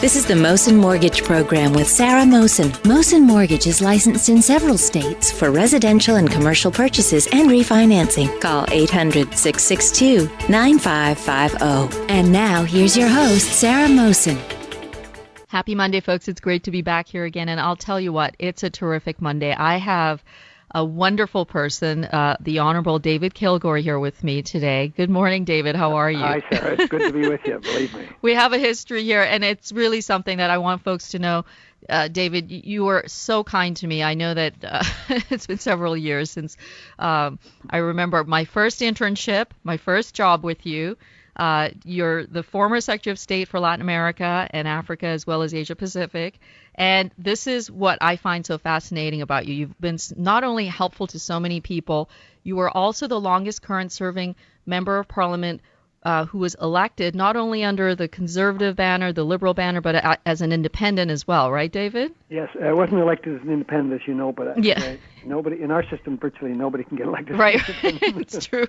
This is the Mosen Mortgage Program with Sarah Mosen. Mosen Mortgage is licensed in several states for residential and commercial purchases and refinancing. Call 800-662-9550. And now, here's your host, Sarah Mosen. Happy Monday, folks. It's great to be back here again. And I'll tell you what, it's a terrific Monday. I have a wonderful person, the Honorable DavidKilgour, here with me today. Good morning, David. How are you? Hi, Sarah. It's good to be with you, believe me. We have a history here, and it's really something that I want folks to know. David, you were so kind to me. I know that it's been several years since I remember my first internship, my first job with you. You're the former Secretary of State for Latin America and Africa, as well as Asia Pacific. And this is what I find so fascinating about you. You've been not only helpful to so many people, you were also the longest current serving member of Parliament who was elected not only under the conservative banner, the liberal banner, but as an independent as well, right, David? Yes, I wasn't elected as an independent, as you know, but nobody in our system, virtually nobody can get elected. Right, it's true.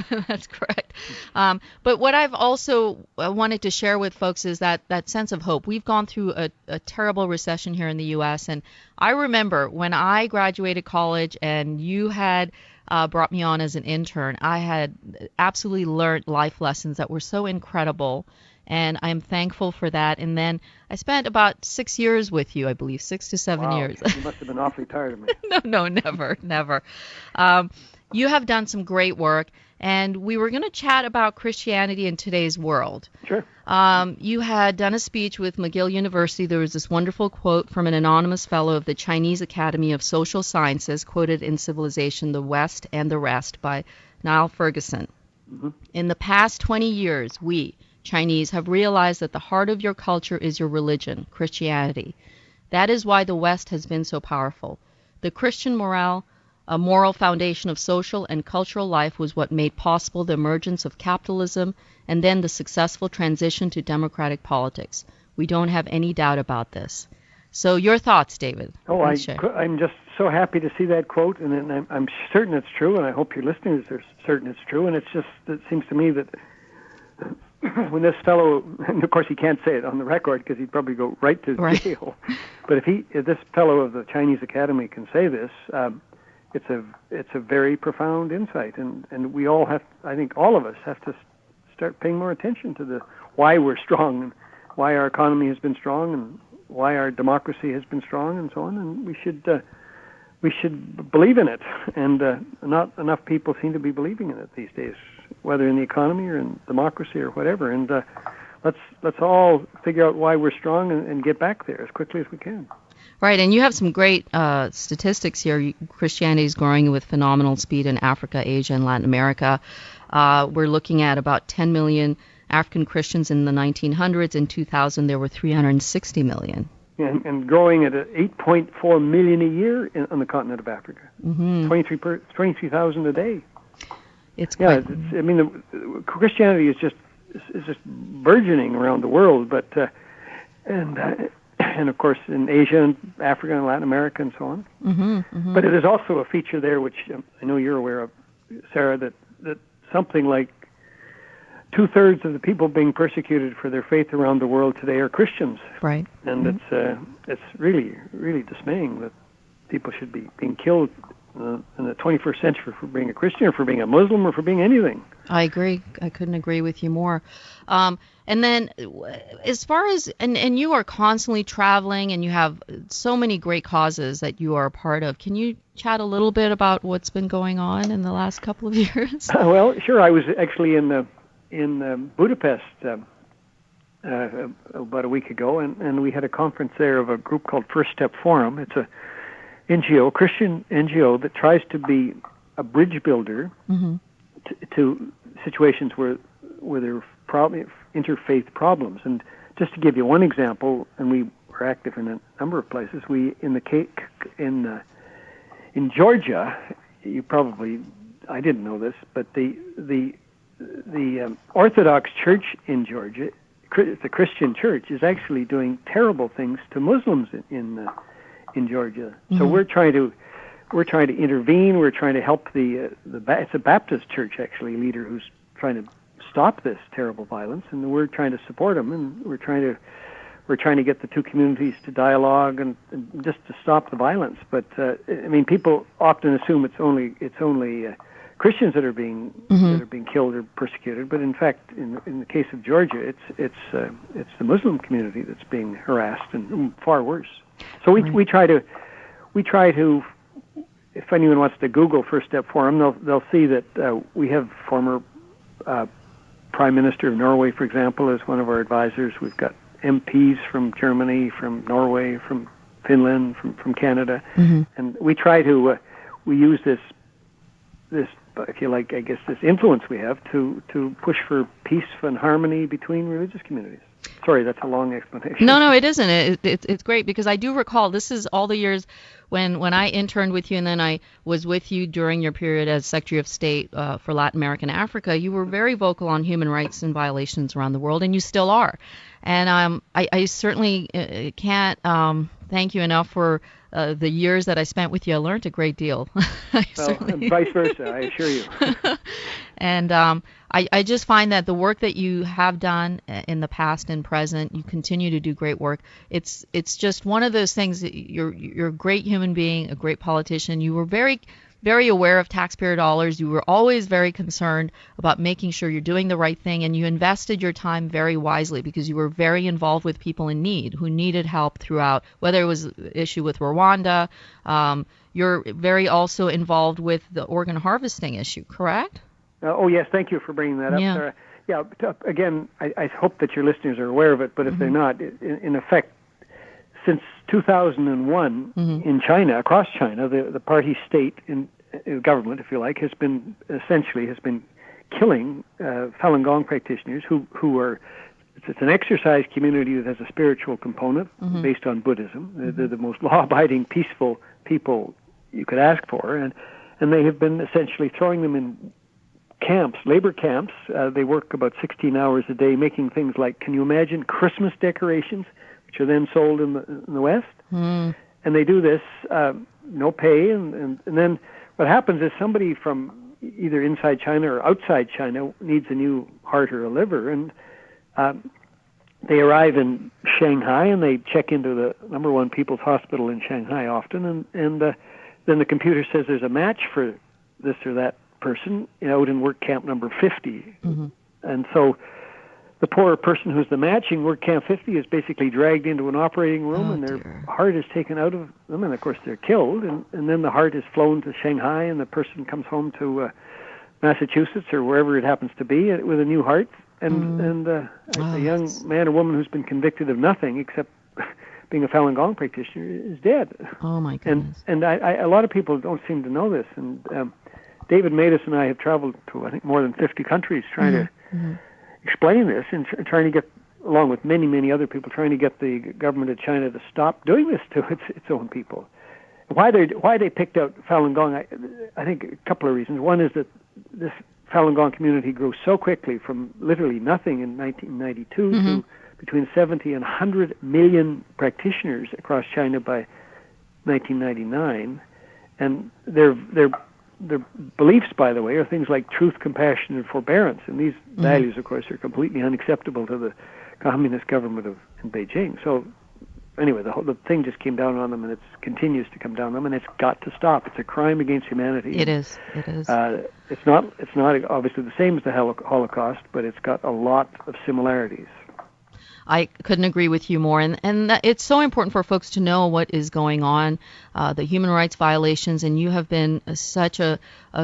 That's correct. But what I've also wanted to share with folks is that sense of hope. We've gone through a terrible recession here in the U.S., and I remember when I graduated college and you had brought me on as an intern, I had absolutely learned life lessons that were so incredible, and I'm thankful for that. And then I spent about 6 years with you, I believe, 6 to 7 years. You must have been awfully tired of me. No, never. You have done some great work, and we were going to chat about Christianity in today's world. Sure. You had done a speech with McGill University. There was this wonderful quote from an anonymous fellow of the Chinese Academy of Social Sciences, quoted in Civilization, the West and the Rest by Niall Ferguson. Mm-hmm. In the past 20 years, we, Chinese, have realized that the heart of your culture is your religion, Christianity. That is why the West has been so powerful. The Christian moral, a moral foundation of social and cultural life, was what made possible the emergence of capitalism and then the successful transition to democratic politics. We don't have any doubt about this. So your thoughts, David? I'm just so happy to see that quote, and I'm certain it's true, and I hope your listeners are certain it's true. And it seems to me that when this fellow, and of course he can't say it on the record because he'd probably go right to jail, but if this fellow of the Chinese Academy can say this, it's a very profound insight, and we all have, I think all of us have to start paying more attention to why we're strong and why our economy has been strong and why our democracy has been strong and so on, and we should believe in it, and not enough people seem to be believing in it these days, whether in the economy or in democracy or whatever, and let's all figure out why we're strong and get back there as quickly as we can. Right, and you have some great statistics here. Christianity is growing with phenomenal speed in Africa, Asia, and Latin America. We're looking at about 10 million African Christians in the 1900s. In 2000, there were 360 million. And growing at 8.4 million a year on the continent of Africa. Mm-hmm. 23,000 a day. It's quite... Christianity is just burgeoning around the world, but and of course in Asia and Africa and Latin America and so on. Mm-hmm, mm-hmm. But it is also a feature there, which I know you're aware of, Sarah, that something like 2/3 of the people being persecuted for their faith around the world today are Christians. Right. And mm-hmm. It's really, really dismaying that people should be being killed in the 21st century for being a Christian or for being a Muslim or for being anything. I agree. I couldn't agree with you more. And then as far as, and you are constantly traveling and you have so many great causes that you are a part of. Can you chat a little bit about what's been going on in the last couple of years? Well, sure. I was actually in Budapest about a week ago, and we had a conference there of a group called First Step Forum. It's a NGO, Christian NGO, that tries to be a bridge builder mm-hmm. to situations where there are interfaith problems. And just to give you one example, and we were active in a number of places. We in Georgia, you probably, I didn't know this, but the Orthodox Church in Georgia, the Christian Church, is actually doing terrible things to Muslims in Georgia. Mm-hmm. So we're trying to intervene. We're trying to help it's a Baptist church actually leader who's trying to stop this terrible violence, and we're trying to support him, and we're trying to we're trying to get the two communities to dialogue and just to stop the violence. But I mean, people often assume it's only Christians that are being killed or persecuted. But in fact, in the case of Georgia, it's the Muslim community that's being harassed, and far worse. So we try to. If anyone wants to Google First Step Forum, they'll see that we have former Prime Minister of Norway, for example, as one of our advisors. We've got MPs from Germany, from Norway, from Finland, from Canada, and we try to we use this, if you like, I guess this influence we have to push for peace and harmony between religious communities. Sorry, that's a long explanation. No, it isn't. It's great, because I do recall this is all the years when I interned with you, and then I was with you during your period as Secretary of State for Latin America and Africa. You were very vocal on human rights and violations around the world, and you still are. And I certainly can't thank you enough for the years that I spent with you. I learned a great deal. And vice versa, I assure you. And I just find that the work that you have done in the past and present, you continue to do great work. It's just one of those things that you're a great human being, a great politician. You were very, very aware of taxpayer dollars. You were always very concerned about making sure you're doing the right thing, and you invested your time very wisely because you were very involved with people in need who needed help throughout, whether it was an issue with Rwanda. You're very also involved with the organ harvesting issue, correct? Oh, yes, thank you for bringing that up, Sarah. Yeah, again, I hope that your listeners are aware of it, but if they're not, in effect, since 2001 in China, across China, the party state in government, if you like, has been killing Falun Gong practitioners who are. It's an exercise community that has a spiritual component based on Buddhism. They're the most law-abiding, peaceful people you could ask for, and they have been essentially throwing them in camps, labor camps. They work about 16 hours a day making things like, can you imagine, Christmas decorations, which are then sold in the West? And they do this, no pay, and then what happens is somebody from either inside China or outside China needs a new heart or a liver, and they arrive in Shanghai and they check into the number one people's hospital in Shanghai often, and then the computer says there's a match for this or that person out in work camp number 50. And so the poor person who's the matching work camp 50 is basically dragged into an operating room, and their heart is taken out of them, and of course they're killed, and then the heart is flown to Shanghai, and the person comes home to Massachusetts or wherever it happens to be with a new heart, and a young man or woman who's been convicted of nothing except being a Falun Gong practitioner is dead. Oh my goodness. And a lot of people don't seem to know this, and David Matus and I have traveled to, I think, more than 50 countries trying to explain this and trying to get, along with many, many other people, trying to get the government of China to stop doing this to its own people. Why they picked out Falun Gong, I think a couple of reasons. One is that this Falun Gong community grew so quickly from literally nothing in 1992 to between 70 and 100 million practitioners across China by 1999, and their beliefs, by the way, are things like truth, compassion, and forbearance. And these values, of course, are completely unacceptable to the communist government in Beijing. So, anyway, the thing just came down on them, and it continues to come down on them, and it's got to stop. It's a crime against humanity. It is. It's not obviously the same as the Holocaust, but it's got a lot of similarities. I couldn't agree with you more. And it's so important for folks to know what is going on, the human rights violations, and you have been such a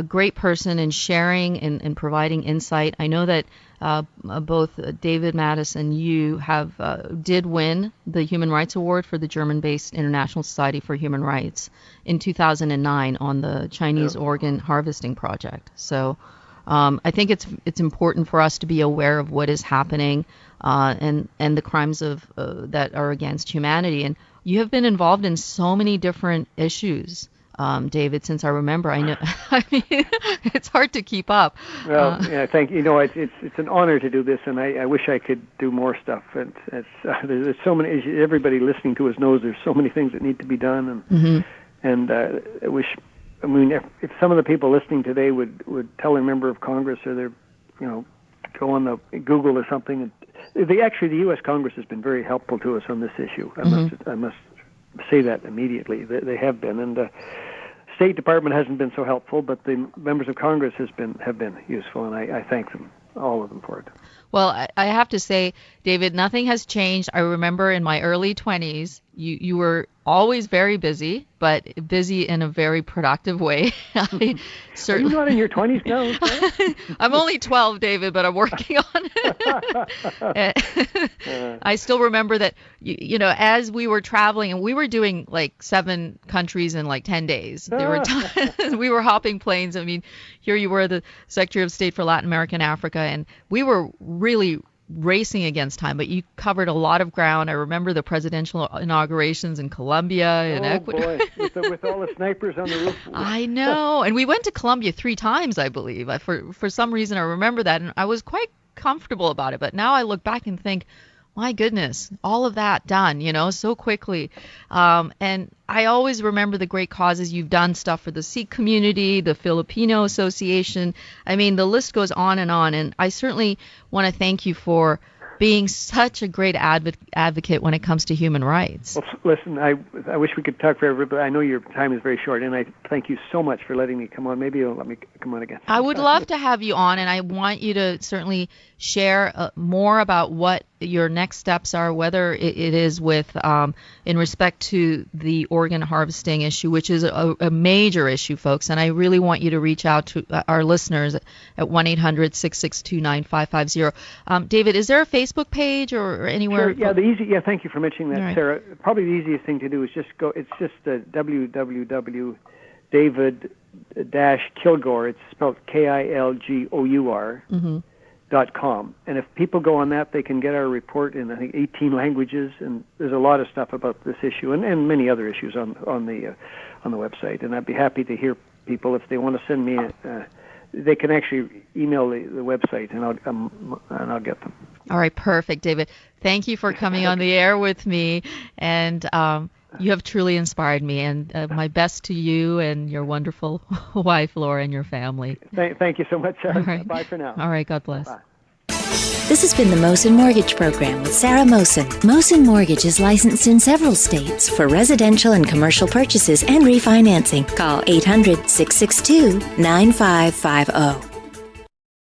great person in sharing and providing insight. I know that both David Matus and you did win the Human Rights Award for the German-based International Society for Human Rights in 2009 on the Chinese organ harvesting project. So I think it's important for us to be aware of what is happening and the crimes that are against humanity. And you have been involved in so many different issues, David, since I remember. I know. I mean, it's hard to keep up. Well, yeah, thank you. It's an honor to do this, and I wish I could do more stuff. There's so many. Everybody listening to us knows there's so many things that need to be done, and I wish. I mean, if some of the people listening today would tell a member of Congress or their, go on the Google or something. Actually, the U.S. Congress has been very helpful to us on this issue. I must say that immediately. They have been, and the State Department hasn't been so helpful, but the members of Congress have been useful, and I thank them, all of them, for it. Well, I have to say, David, nothing has changed. I remember in my early 20s, you were always very busy, but busy in a very productive way. Are you not in your 20s now? I'm only 12, David, but I'm working on it. I still remember that, as we were traveling, and we were doing like 7 countries in like 10 days. There were times we were hopping planes. I mean, here you were, the Secretary of State for Latin America and Africa, and we were really racing against time, but you covered a lot of ground. I remember the presidential inaugurations in Colombia and Ecuador. Boy, with all the snipers on the roof. I know. And we went to Colombia 3 times, I believe. For some reason, I remember that, and I was quite comfortable about it. But now I look back and think, my goodness, all of that done, so quickly. And I always remember the great causes. You've done stuff for the Sikh community, the Filipino Association. I mean, the list goes on. And I certainly want to thank you for being such a great advocate when it comes to human rights. Well, listen, I wish we could talk forever, but I know your time is very short, and I thank you so much for letting me come on. Maybe you'll let me come on again. I would love to have you on, and I want you to certainly share more about what your next steps are, whether it is with in respect to the organ harvesting issue, which is a major issue, folks. And I really want you to reach out to our listeners at 1-800-662-9550. David, is there a Facebook page or anywhere? Sure. Yeah, thank you for mentioning that, right, Sarah. Probably the easiest thing to do is just go. It's just www.David-Kilgour. It's spelled Kilgour. .com. And if people go on that, they can get our report in, I think, 18 languages, and there's a lot of stuff about this issue and many other issues on the website. And I'd be happy to hear people if they want to send me. They can actually email the website, and I'll get them. All right, perfect, David. Thank you for coming on the air with me, and you have truly inspired me. And my best to you and your wonderful wife, Laura, and your family. Thank you so much, Sarah. All right. Bye for now. All right, God bless. Bye. This has been the Mosen Mortgage Program with Sarah Mosen. Mosen Mortgage is licensed in several states for residential and commercial purchases and refinancing. Call 800-662-9550.